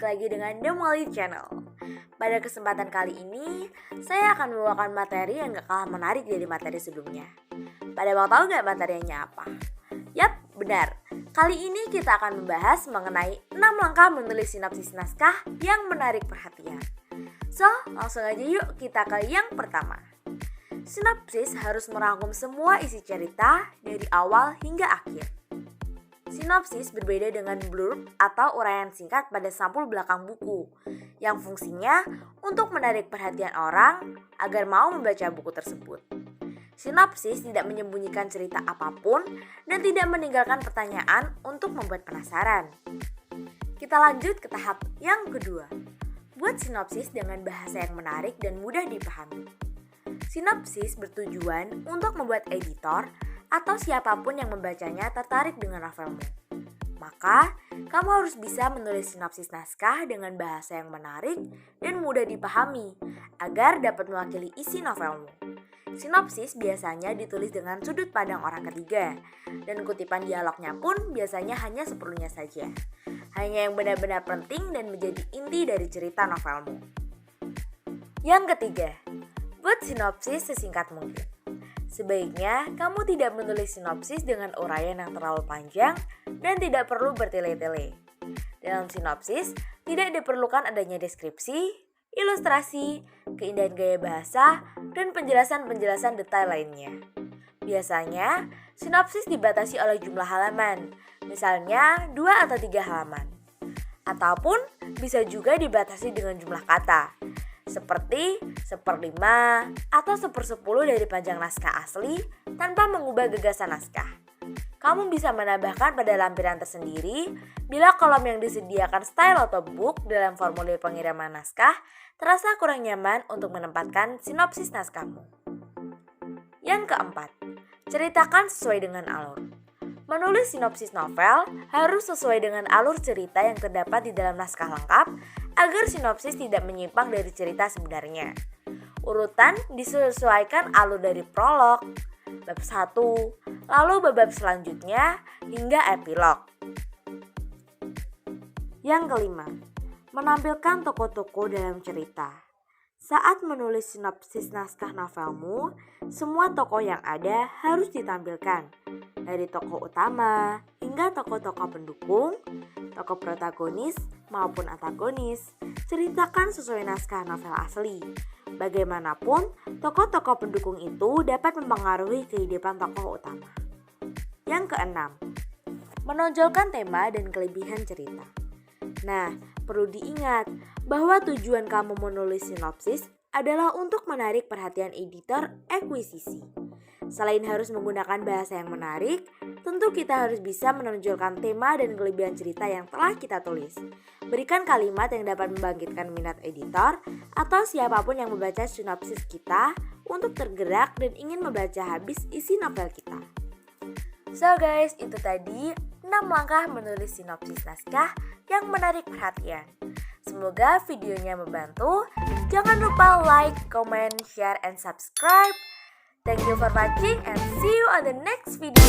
lagi dengan The Molly Channel. Pada kesempatan kali ini, saya akan membawakan materi yang gak kalah menarik dari materi sebelumnya. Pada mau tahu gak materinya apa? Yap, benar. Kali ini kita akan membahas mengenai 6 langkah menulis sinopsis naskah yang menarik perhatian. So, langsung aja yuk kita ke yang pertama. Sinopsis harus merangkum semua isi cerita dari awal hingga akhir. Sinopsis berbeda dengan blurb atau uraian singkat pada sampul belakang buku, yang fungsinya untuk menarik perhatian orang agar mau membaca buku tersebut. Sinopsis tidak menyembunyikan cerita apapun dan tidak meninggalkan pertanyaan untuk membuat penasaran. Kita lanjut ke tahap yang kedua. Buat sinopsis dengan bahasa yang menarik dan mudah dipahami. Sinopsis bertujuan untuk membuat editor atau siapapun yang membacanya tertarik dengan novelmu. Maka, kamu harus bisa menulis sinopsis naskah dengan bahasa yang menarik dan mudah dipahami agar dapat mewakili isi novelmu. Sinopsis biasanya ditulis dengan sudut pandang orang ketiga, dan kutipan dialognya pun biasanya hanya seperlunya saja. Hanya yang benar-benar penting dan menjadi inti dari cerita novelmu. Yang ketiga, buat sinopsis sesingkat mungkin. Sebaiknya kamu tidak menulis sinopsis dengan uraian yang terlalu panjang dan tidak perlu bertele-tele. Dalam sinopsis, tidak diperlukan adanya deskripsi, ilustrasi, keindahan gaya bahasa, dan penjelasan-penjelasan detail lainnya. Biasanya, sinopsis dibatasi oleh jumlah halaman, misalnya 2 atau 3 halaman. Ataupun bisa juga dibatasi dengan jumlah kata, seperti 1/5 atau 1/10 dari panjang naskah asli tanpa mengubah gagasan naskah. Kamu bisa menambahkan pada lampiran tersendiri bila kolom yang disediakan style atau book dalam formulir pengiriman naskah terasa kurang nyaman untuk menempatkan sinopsis naskahmu. Yang keempat, ceritakan sesuai dengan alur. Menulis sinopsis novel harus sesuai dengan alur cerita yang terdapat di dalam naskah lengkap agar sinopsis tidak menyimpang dari cerita sebenarnya. Urutan disesuaikan alur dari prolog, bab 1, lalu bab selanjutnya hingga epilog. Yang kelima, menampilkan tokoh-tokoh dalam cerita. Saat menulis sinopsis naskah novelmu, semua tokoh yang ada harus ditampilkan. Dari tokoh utama hingga tokoh-tokoh pendukung, tokoh protagonis maupun antagonis, ceritakan sesuai naskah novel asli. Bagaimanapun, tokoh-tokoh pendukung itu dapat mempengaruhi kehidupan tokoh utama. Yang keenam, menonjolkan tema dan kelebihan cerita. Nah, perlu diingat bahwa tujuan kamu menulis sinopsis adalah untuk menarik perhatian editor akuisisi. Selain harus menggunakan bahasa yang menarik, tentu kita harus bisa menonjolkan tema dan kelebihan cerita yang telah kita tulis. Berikan kalimat yang dapat membangkitkan minat editor atau siapapun yang membaca sinopsis kita untuk tergerak dan ingin membaca habis isi novel kita. So guys, itu tadi 6 langkah menulis sinopsis naskah yang menarik perhatian. Semoga videonya membantu. Jangan lupa like, comment, share, and subscribe. Thank you for watching and see you on the next video.